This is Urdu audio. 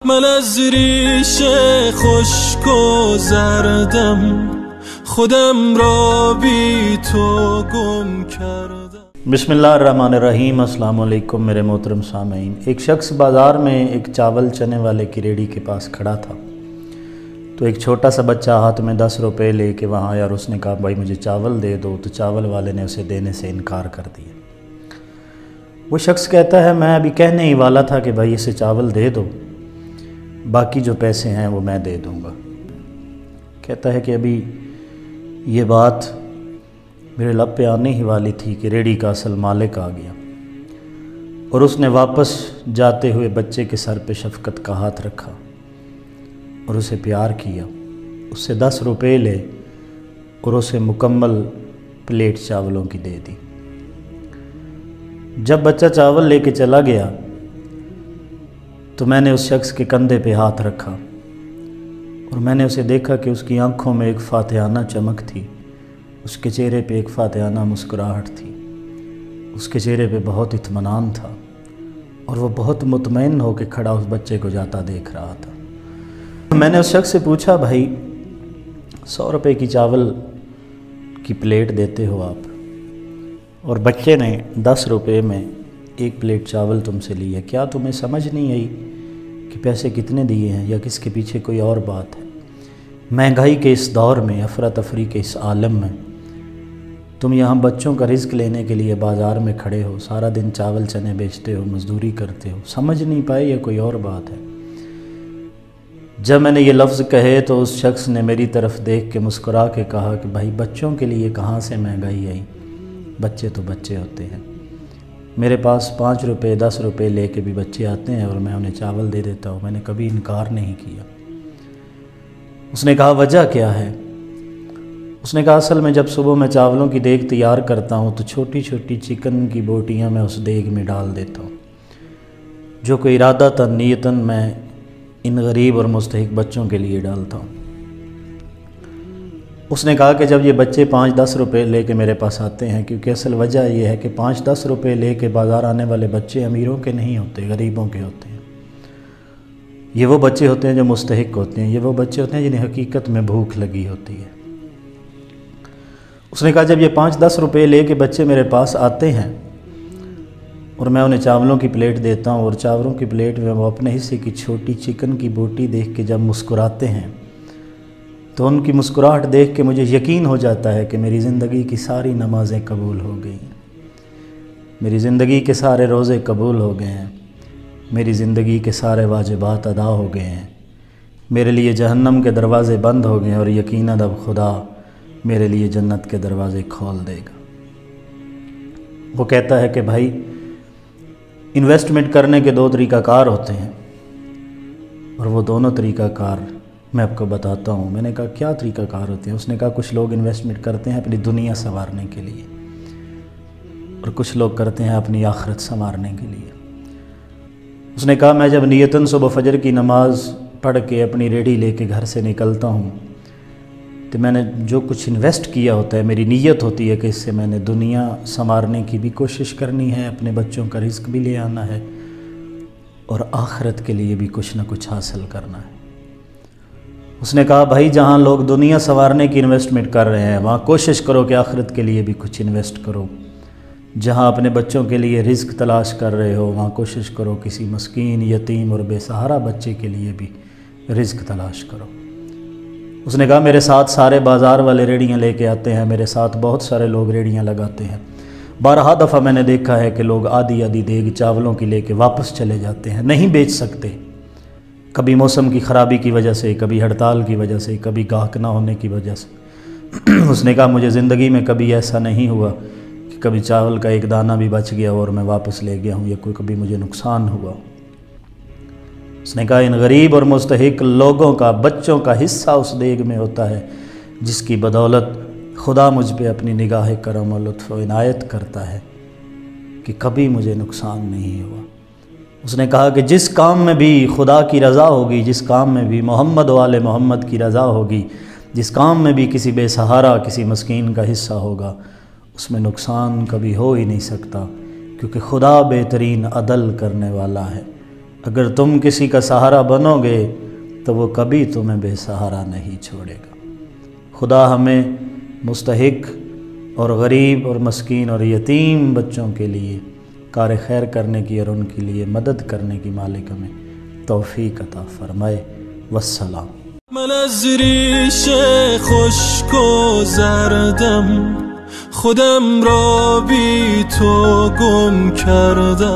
من از ریش خشک و زردم خودم را بی تو گم کردم۔ بسم اللہ الرحمن الرحیم۔ السلام علیکم میرے محترم سامعین۔ ایک شخص بازار میں ایک چاول چنے والے کی ریڑھی کے پاس کھڑا تھا، تو ایک چھوٹا سا بچہ ہاتھ میں 10 روپے لے کے وہاں آیا اور اس نے کہا بھائی مجھے چاول دے دو، تو چاول والے نے اسے دینے سے انکار کر دیا۔ وہ شخص کہتا ہے میں ابھی کہنے ہی والا تھا کہ بھائی اسے چاول دے دو، باقی جو پیسے ہیں وہ میں دے دوں گا۔ کہتا ہے کہ ابھی یہ بات میرے لب پہ آنے ہی والی تھی کہ ریڑھی کا اصل مالک آ گیا، اور اس نے واپس جاتے ہوئے بچے کے سر پہ شفقت کا ہاتھ رکھا اور اسے پیار کیا، اس سے 10 روپے لے اور اسے مکمل پلیٹ چاولوں کی دے دی۔ جب بچہ چاول لے کے چلا گیا تو میں نے اس شخص کے کندھے پہ ہاتھ رکھا اور میں نے اسے دیکھا کہ اس کی آنکھوں میں ایک فاتحانہ چمک تھی، اس کے چہرے پہ ایک فاتحانہ مسکراہٹ تھی، اس کے چہرے پہ بہت اطمینان تھا، اور وہ بہت مطمئن ہو کے کھڑا اس بچے کو جاتا دیکھ رہا تھا۔ میں نے اس شخص سے پوچھا بھائی 100 روپے کی چاول کی پلیٹ دیتے ہو آپ، اور بچے نے 10 روپے میں ایک پلیٹ چاول تم سے لی ہے، کیا تمہیں سمجھ نہیں آئی کہ پیسے کتنے دیے ہیں یا کس کے پیچھے کوئی اور بات ہے؟ مہنگائی کے اس دور میں، افراتفری کے اس عالم میں، تم یہاں بچوں کا رزق لینے کے لیے بازار میں کھڑے ہو، سارا دن چاول چنے بیچتے ہو، مزدوری کرتے ہو، سمجھ نہیں پائے یہ کوئی اور بات ہے؟ جب میں نے یہ لفظ کہے تو اس شخص نے میری طرف دیکھ کے مسکرا کے کہا کہ بھائی بچوں کے لیے کہاں سے مہنگائی آئی، بچے تو بچے ہوتے ہیں، میرے پاس 5 روپے 10 روپے لے کے بھی بچے آتے ہیں اور میں انہیں چاول دے دیتا ہوں، میں نے کبھی انکار نہیں کیا۔ اس نے کہا وجہ کیا ہے؟ اس نے کہا اصل میں جب صبح میں چاولوں کی دیگ تیار کرتا ہوں تو چھوٹی چھوٹی چکن کی بوٹیاں میں اس دیگ میں ڈال دیتا ہوں، جو کہ ارادتاً نیتاً میں ان غریب اور مستحق بچوں کے لیے ڈالتا ہوں۔ اس نے کہا کہ جب یہ بچے 5-10 روپے لے کے میرے پاس آتے ہیں، کیونکہ اصل وجہ یہ ہے کہ 5-10 روپے لے کے بازار آنے والے بچے امیروں کے نہیں ہوتے، غریبوں کے ہوتے ہیں۔ یہ وہ بچے ہوتے ہیں جو مستحق ہوتے ہیں، یہ وہ بچے ہوتے ہیں جنہیں حقیقت میں بھوک لگی ہوتی ہے۔ اس نے کہا جب یہ 5-10 روپے لے کے بچے میرے پاس آتے ہیں اور میں انہیں چاولوں کی پلیٹ دیتا ہوں، اور چاولوں کی پلیٹ میں وہ اپنے حصے کی چھوٹی چکن کی بوٹی دیکھ کے جب مسکراتے ہیں تو ان کی مسکراہٹ دیکھ کے مجھے یقین ہو جاتا ہے کہ میری زندگی کی ساری نمازیں قبول ہو گئی ہیں، میری زندگی کے سارے روزے قبول ہو گئے ہیں، میری زندگی کے سارے واجبات ادا ہو گئے ہیں، میرے لیے جہنم کے دروازے بند ہو گئے ہیں، اور یقیناً اب خدا میرے لیے جنت کے دروازے کھول دے گا۔ وہ کہتا ہے کہ بھائی انویسٹمنٹ کرنے کے 2 طریقہ کار ہوتے ہیں، اور وہ دونوں طریقہ کار میں آپ کو بتاتا ہوں۔ میں نے کہا کیا طریقہ کار ہوتے ہیں؟ اس نے کہا کچھ لوگ انویسٹمنٹ کرتے ہیں اپنی دنیا سنوارنے کے لیے، اور کچھ لوگ کرتے ہیں اپنی آخرت سنوارنے کے لیے۔ اس نے کہا میں جب نیتاً صبح فجر کی نماز پڑھ کے اپنی ریڑھی لے کے گھر سے نکلتا ہوں تو میں نے جو کچھ انویسٹ کیا ہوتا ہے، میری نیت ہوتی ہے کہ اس سے میں نے دنیا سنوارنے کی بھی کوشش کرنی ہے، اپنے بچوں کا رزق بھی لے آنا ہے، اور آخرت کے لیے بھی کچھ نہ کچھ حاصل کرنا ہے۔ اس نے کہا بھائی جہاں لوگ دنیا سنوارنے کی انویسٹمنٹ کر رہے ہیں وہاں کوشش کرو کہ آخرت کے لیے بھی کچھ انویسٹ کرو، جہاں اپنے بچوں کے لیے رزق تلاش کر رہے ہو وہاں کوشش کرو کسی مسکین، یتیم اور بے سہارا بچے کے لیے بھی رزق تلاش کرو۔ اس نے کہا میرے ساتھ سارے بازار والے ریڑیاں لے کے آتے ہیں، میرے ساتھ بہت سارے لوگ ریڑیاں لگاتے ہیں، 12 دفعہ میں نے دیکھا ہے کہ لوگ آدھی دیگ چاولوں کی لے کے واپس چلے جاتے ہیں، نہیں بیچ سکتے، کبھی موسم کی خرابی کی وجہ سے، کبھی ہڑتال کی وجہ سے، کبھی گاہک نہ ہونے کی وجہ سے۔ اس نے کہا مجھے زندگی میں کبھی ایسا نہیں ہوا کہ کبھی چاول کا ایک دانہ بھی بچ گیا اور میں واپس لے گیا ہوں، یا کوئی کبھی مجھے نقصان ہوا۔ اس نے کہا ان غریب اور مستحق لوگوں کا، بچوں کا حصہ اس دیگ میں ہوتا ہے جس کی بدولت خدا مجھ پہ اپنی نگاہ کرم و لطف و عنایت کرتا ہے کہ کبھی مجھے نقصان نہیں ہوا۔ اس نے کہا کہ جس کام میں بھی خدا کی رضا ہوگی، جس کام میں بھی محمد و آل محمد کی رضا ہوگی، جس کام میں بھی کسی بے سہارا، کسی مسکین کا حصہ ہوگا، اس میں نقصان کبھی ہو ہی نہیں سکتا، کیونکہ خدا بہترین عدل کرنے والا ہے۔ اگر تم کسی کا سہارا بنو گے تو وہ کبھی تمہیں بے سہارا نہیں چھوڑے گا۔ خدا ہمیں مستحق اور غریب اور مسکین اور یتیم بچوں کے لیے کار خیر کرنے کی اور ان کے لیے مدد کرنے کی مالک ہمیں توفیق عطا فرمائے۔ والسلام۔ من از ریش خشک و زردم خودم را بی تو گم کردم.